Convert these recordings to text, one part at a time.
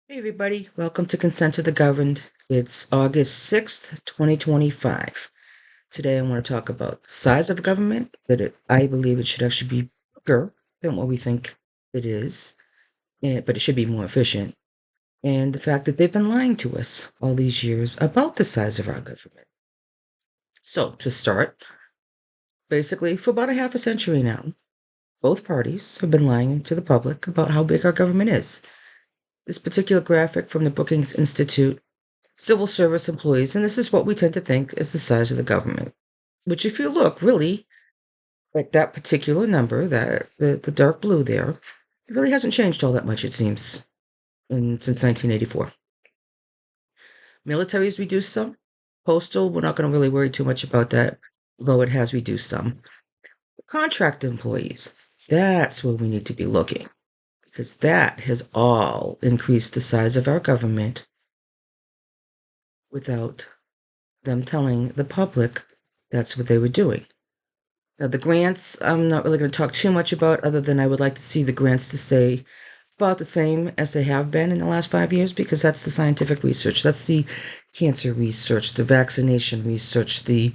Hey everybody, welcome to Consent to the Governed. It's August 6th, 2025. Today I want to talk about the size of government, I believe it should actually be bigger than what we think it is, but it should be more efficient, and the fact that they've been lying to us all these years about the size of our government. So, to start, basically, for about a half a century now, both parties have been lying to the public about how big our government is. This particular graphic from the Brookings Institute civil service employees, and this is what we tend to think is the size of the government. Which, if you look really at that particular number, that the dark blue there, it really hasn't changed all that much, it seems, since 1984. Military has reduced some. Postal, we're not going to really worry too much about that, though it has reduced some. Contract employees, that's where we need to be looking, because that has all increased the size of our government without them telling the public that's what they were doing. Now, the grants, I'm not really going to talk too much about, other than I would like to see the grants to say about the same as they have been in the last 5 years, because that's the scientific research. That's the cancer research, the vaccination research, the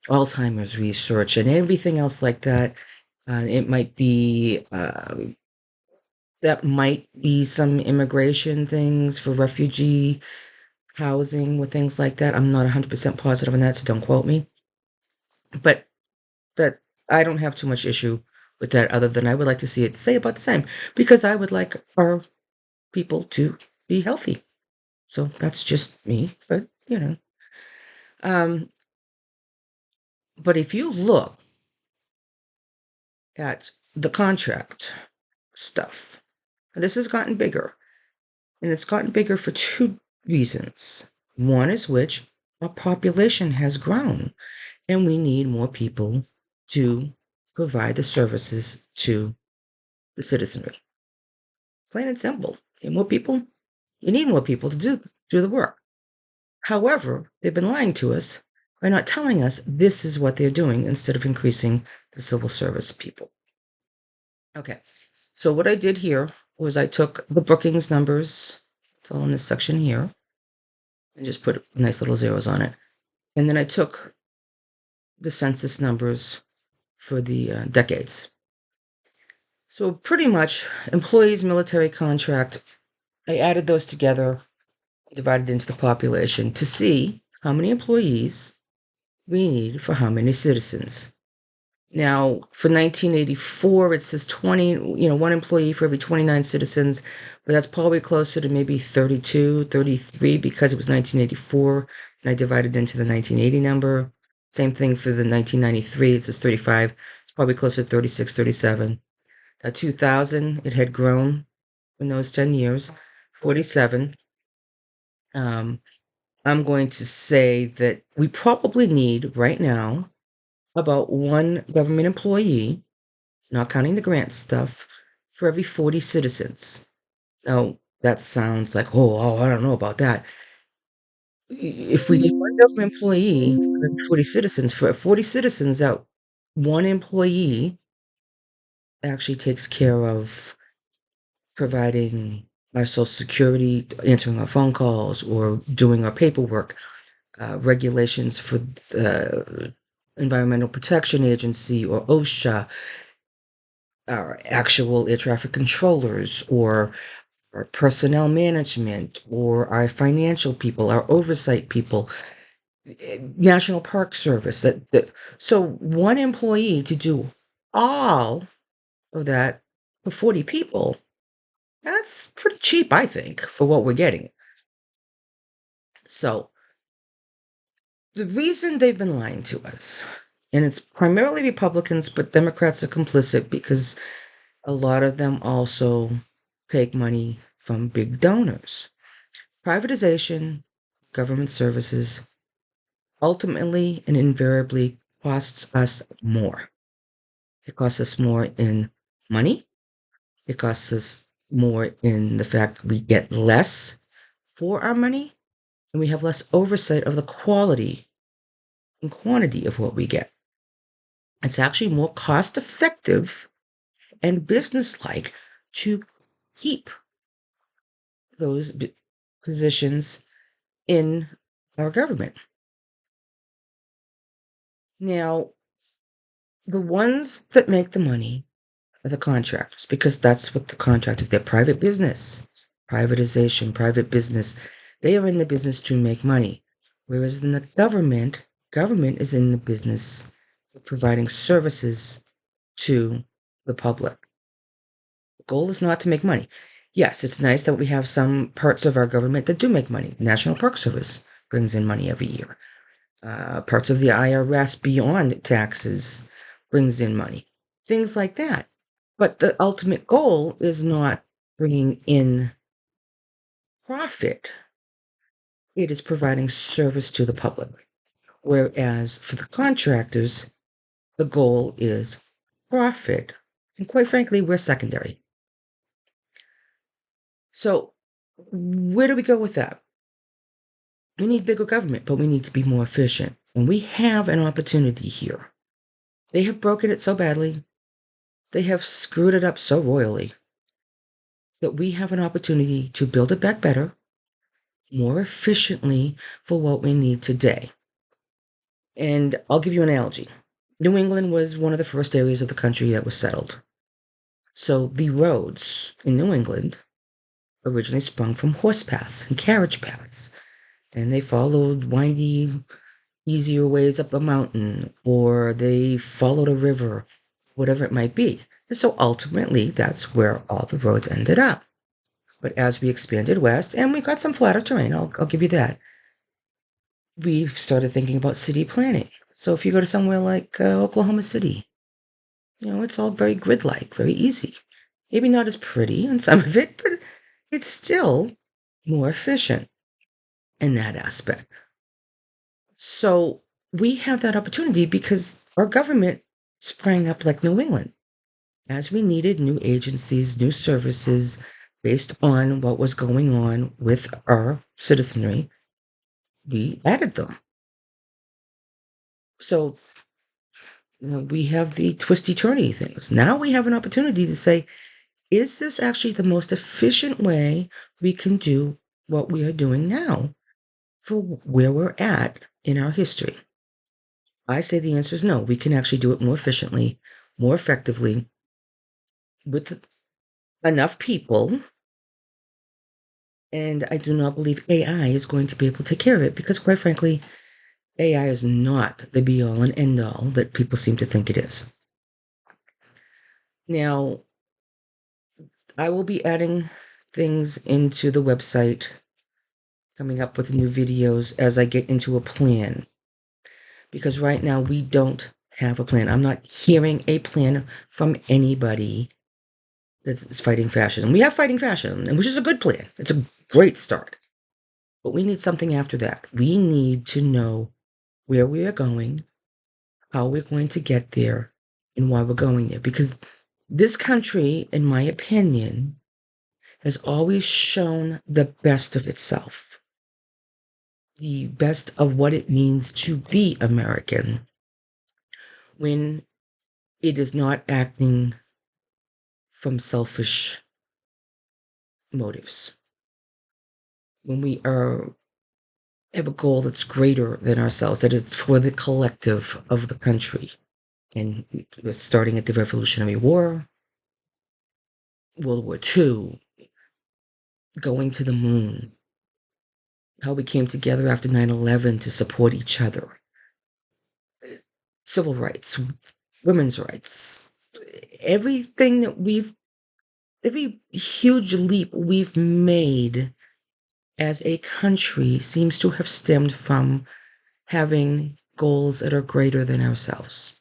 Alzheimer's research, and everything else like that. It might be, that might be some immigration things for refugee housing with things like that. I'm not 100% positive on that, so don't quote me. But that I don't have too much issue with that, other than I would like to see it stay about the same, because I would like our people to be healthy. So that's just me, but. Um, but if you look at the contract stuff, this has gotten bigger, and it's gotten bigger for two reasons. One is which our population has grown, and we need more people to provide the services to the citizenry. Plain and simple. You need more people to do the work. However, they've been lying to us by not telling us this is what they're doing instead of increasing the civil service people. Okay, so what I did here was I took the Brookings numbers, it's all in this section here, and just put nice little zeros on it. And then I took the census numbers for the decades. So pretty much employees, military contract, I added those together, divided into the population to see how many employees we need for how many citizens. Now, for 1984, it says 20, one employee for every 29 citizens, but that's probably closer to maybe 32, 33, because it was 1984, and I divided into the 1980 number. Same thing for the 1993, it says 35, it's probably closer to 36, 37. 2000, it had grown in those 10 years, 47. Um, I'm going to say that we probably need right now about one government employee, not counting the grant stuff, for every 40 citizens. Now, that sounds like, I don't know about that. If we need one government employee for every 40 citizens, for 40 citizens, that one employee actually takes care of providing our social security, answering our phone calls, or doing our paperwork, regulations for the Environmental Protection Agency or OSHA, our actual air traffic controllers, or our personnel management, or our financial people, our oversight people, National Park Service. So one employee to do all of that for 40 people, that's pretty cheap, I think, for what we're getting. So the reason they've been lying to us, and it's primarily Republicans, but Democrats are complicit because a lot of them also take money from big donors. Privatization, government services, ultimately and invariably costs us more. It costs us more in money. It costs us more in the fact that we get less for our money, and we have less oversight of the quality and quantity of what we get. It's actually more cost effective and business-like to keep those positions in our government. Now, the ones that make the money are the contractors, because that's what the contractors, they're private business. Privatization, private business. They are in the business to make money. Whereas in the government is in the business of providing services to the public. The goal is not to make money. Yes, it's nice that we have some parts of our government that do make money. National Park Service brings in money every year. Parts of the IRS beyond taxes brings in money. Things like that. But the ultimate goal is not bringing in profit. It is providing service to the public. Whereas for the contractors, the goal is profit. And quite frankly, we're secondary. So where do we go with that? We need bigger government, but we need to be more efficient. And we have an opportunity here. They have broken it so badly. They have screwed it up so royally that we have an opportunity to build it back better, more efficiently for what we need today. And I'll give you an analogy. New England was one of the first areas of the country that was settled. So the roads in New England originally sprung from horse paths and carriage paths, and they followed windy, easier ways up a mountain, or they followed a river, whatever it might be. And so ultimately, that's where all the roads ended up. But as we expanded west, and we got some flatter terrain, I'll give you that, we started thinking about city planning. So if you go to somewhere like Oklahoma City, it's all very grid-like, very easy. Maybe not as pretty in some of it, but it's still more efficient in that aspect. So we have that opportunity because our government sprang up like New England. As we needed new agencies, new services based on what was going on with our citizenry, we added them. So we have the twisty turny things. Now we have an opportunity to say, is this actually the most efficient way we can do what we are doing now for where we're at in our history? I say the answer is no. We can actually do it more efficiently, more effectively, with enough people. And I do not believe AI is going to be able to take care of it because, quite frankly, AI is not the be all and end all that people seem to think it is. Now, I will be adding things into the website, coming up with new videos as I get into a plan. Because right now we don't have a plan. I'm not hearing a plan from anybody that's fighting fascism. We have fighting fascism, which is a good plan. It's a great start. But we need something after that. We need to know where we are going, how we're going to get there, and why we're going there. Because this country, in my opinion, has always shown the best of itself, the best of what it means to be American when it is not acting from selfish motives. When we have a goal that's greater than ourselves, that is for the collective of the country. And we're starting at the Revolutionary War, World War II, going to the moon, how we came together after 9/11 to support each other, civil rights, women's rights, everything that every huge leap we've made as a country seems to have stemmed from having goals that are greater than ourselves.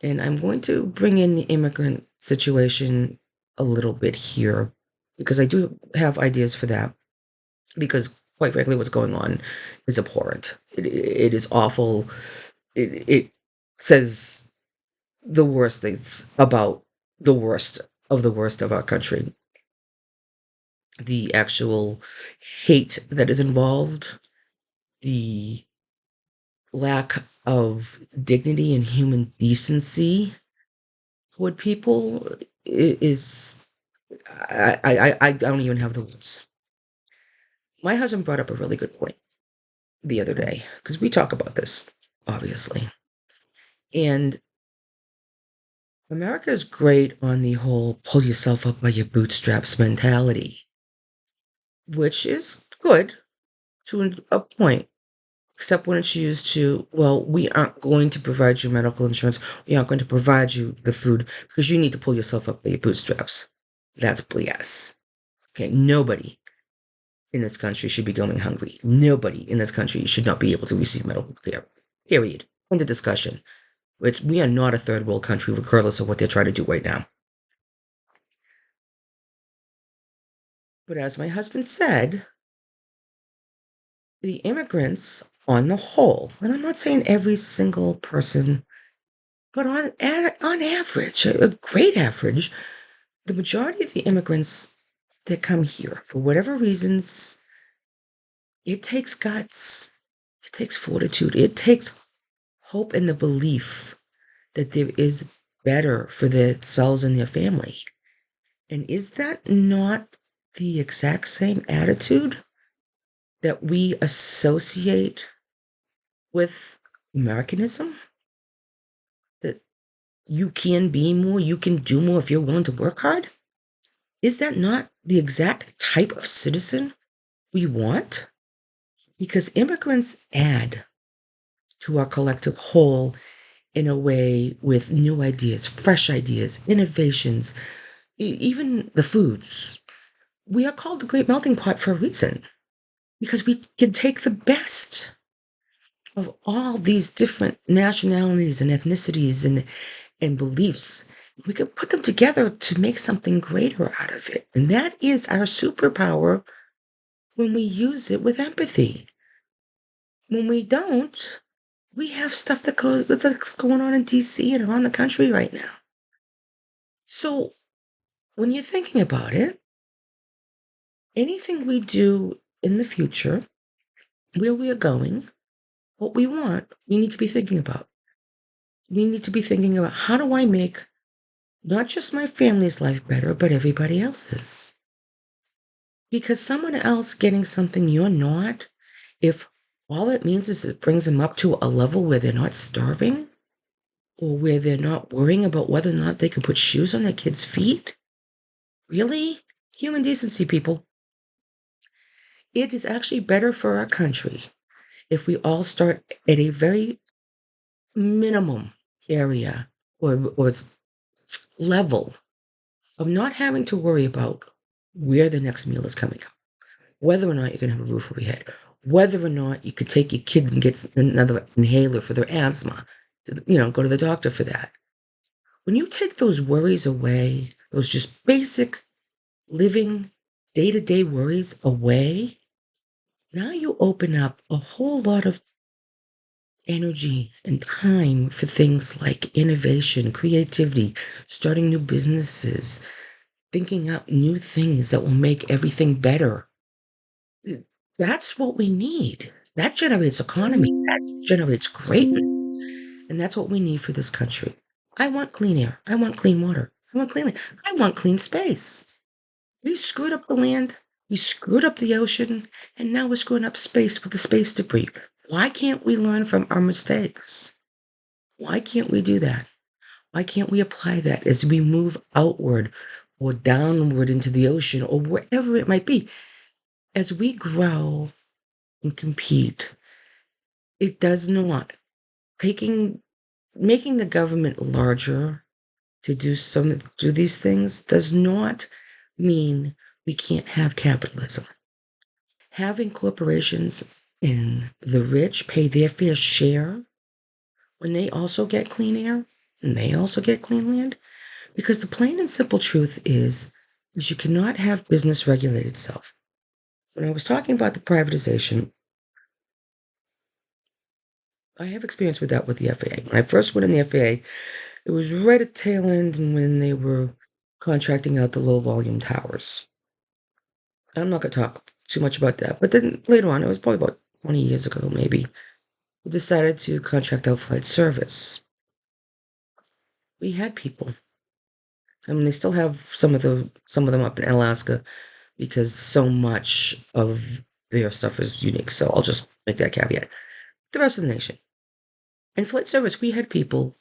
And I'm going to bring in the immigrant situation a little bit here because I do have ideas for that. Because, quite frankly, what's going on is abhorrent. It is awful. It says the worst things about the worst of our country. The actual hate that is involved, the lack of dignity and human decency toward people is I don't even have the words. My husband brought up a really good point the other day because we talk about this, obviously. And America is great on the whole pull yourself up by your bootstraps mentality, which is good to a point, except when it's used to, well, we aren't going to provide you medical insurance. We aren't going to provide you the food because you need to pull yourself up by your bootstraps. That's BS. Okay, nobody in this country should be going hungry. Nobody in this country should not be able to receive medical care. Period. End of discussion. We are not a third world country, regardless of what they're trying to do right now. But as my husband said, the immigrants, on the whole, and I'm not saying every single person, but on average, a great average, the majority of the immigrants that come here, for whatever reasons, it takes guts, it takes fortitude, it takes hope and the belief that there is better for themselves and their family. And is that not the exact same attitude that we associate with Americanism? That you can be more, you can do more if you're willing to work hard? Is that not the exact type of citizen we want? Because immigrants add to our collective whole in a way with new ideas, fresh ideas, innovations, even the foods. We are called the Great Melting Pot for a reason because we can take the best of all these different nationalities and ethnicities and beliefs. We can put them together to make something greater out of it. And that is our superpower when we use it with empathy. When we don't, we have stuff that's going on in DC and around the country right now. So when you're thinking about it, anything we do in the future, where we are going, what we want, we need to be thinking about. We need to be thinking about how do I make not just my family's life better, but everybody else's. Because someone else getting something you're not, if all it means is it brings them up to a level where they're not starving or where they're not worrying about whether or not they can put shoes on their kids' feet, really? Human decency, people. It is actually better for our country if we all start at a very minimum area or its level of not having to worry about where the next meal is coming from, whether or not you can have a roof over your head, whether or not you could take your kid and get another inhaler for their asthma, go to the doctor for that. When you take those worries away, those just basic living day-to-day worries away, now you open up a whole lot of energy and time for things like innovation, creativity, starting new businesses, thinking up new things that will make everything better. That's what we need. That generates economy. That generates greatness. And that's what we need for this country. I want clean air. I want clean water. I want clean land. I want clean space. We screwed up the land. We screwed up the ocean. And now we're screwing up space with the space debris. Why can't we learn from our mistakes? Why can't we do that? Why can't we apply that as we move outward or downward into the ocean or wherever it might be? As we grow and compete, it does not. Making the government larger to do these things does not mean we can't have capitalism. Having corporations and the rich pay their fair share when they also get clean air and they also get clean land. Because the plain and simple truth is you cannot have business regulate itself. When I was talking about the privatization, I have experience with that with the FAA. When I first went in the FAA, it was right at tail end and when they were contracting out the low volume towers. I'm not going to talk too much about that. But then later on, it was probably about 20 years ago, maybe, we decided to contract out flight service. We had people. I mean, they still have some of them up in Alaska because so much of their stuff is unique. So I'll just make that caveat. The rest of the nation. In flight service, we had people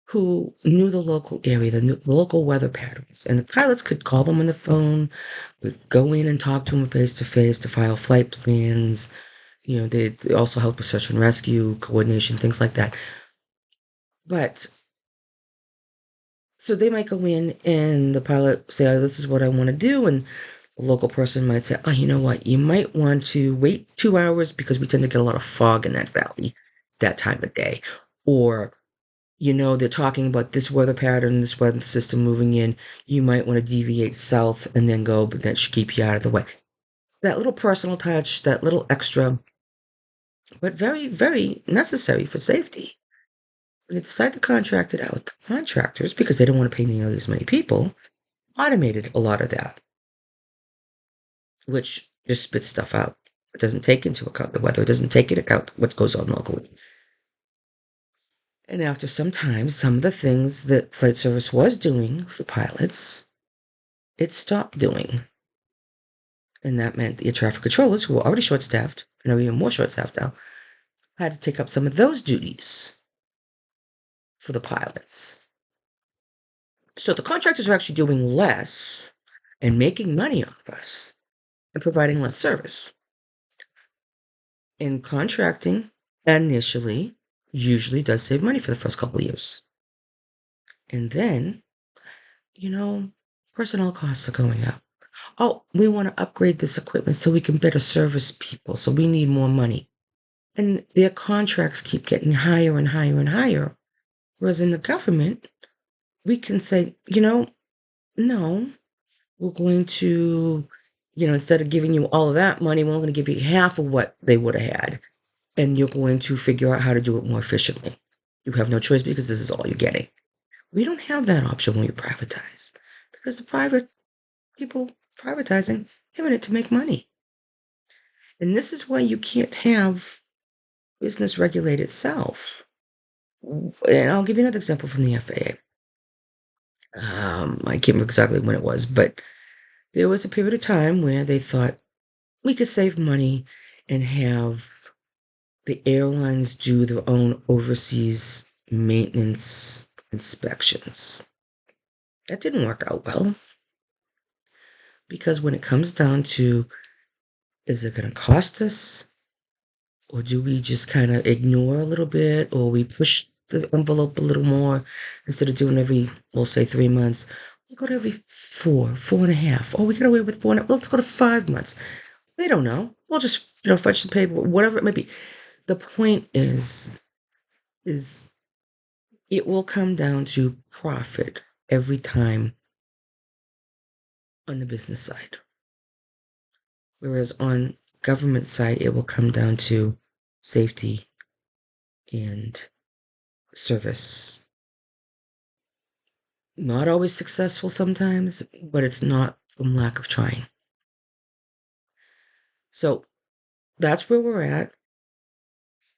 who knew the local area, the local weather patterns, and the pilots could call them on the phone, would go in and talk to them face to face to file flight plans. They also help with search and rescue, coordination, things like that. But so they might go in and the pilot say, oh, this is what I want to do. And the local person might say, oh, you know what? You might want to wait 2 hours because we tend to get a lot of fog in that valley that time of day. Or, they're talking about this weather pattern, this weather system moving in. You might want to deviate south and then go, but that should keep you out of the way. That little personal touch, that little extra, but very, very necessary for safety. When they decide to contract it out, the contractors, because they don't want to pay nearly as many people, automated a lot of that, which just spits stuff out. It doesn't take into account the weather. It doesn't take into account what goes on locally. And after some time, some of the things that flight service was doing for pilots, it stopped doing. And that meant the air traffic controllers, who were already short-staffed, and are even more short-staffed now, had to take up some of those duties for the pilots. So the contractors are actually doing less and making money off us and providing less service. And contracting initially usually does save money for the first couple of years. And then, personnel costs are going up. Oh, we want to upgrade this equipment so we can better service people, so we need more money. And their contracts keep getting higher and higher and higher. Whereas in the government, we can say, no, we're going to, instead of giving you all of that money, we're going to give you half of what they would have had. And you're going to figure out how to do it more efficiently. You have no choice because this is all you're getting. We don't have that option when you privatize because the private people privatizing, having it to make money. And this is why you can't have business regulate itself. And I'll give you another example from the FAA. I can't remember exactly when it was, but there was a period of time where they thought we could save money and have the airlines do their own overseas maintenance inspections. That didn't work out well because when it comes down to, is it going to cost us, or do we just kind of ignore a little bit, or we push the envelope a little more instead of doing every, we'll say 3 months, we go to every 4.5, or we get away with 4, let's go to 5 months. We don't know. We'll just, fetch the paper, whatever it may be. The point is it will come down to profit every time on the business side. Whereas on government side, it will come down to safety and service. Not always successful sometimes, but it's not from lack of trying. So that's where we're at.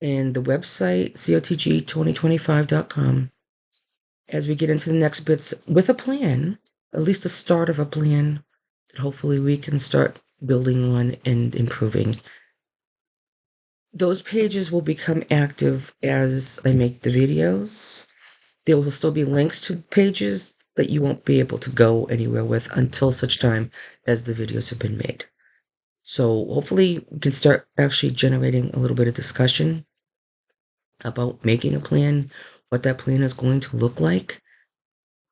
And the website, cotg2025.com, as we get into the next bits with a plan, at least the start of a plan that hopefully we can start building on and improving. Those pages will become active as I make the videos. There will still be links to pages that you won't be able to go anywhere with until such time as the videos have been made. So hopefully we can start actually generating a little bit of discussion about making a plan, what that plan is going to look like.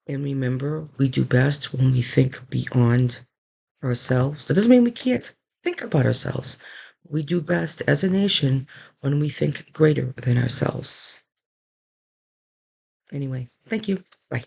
And remember, we do best when we think beyond ourselves. That doesn't mean we can't think about ourselves. We do best as a nation when we think greater than ourselves. Anyway, thank you. Bye.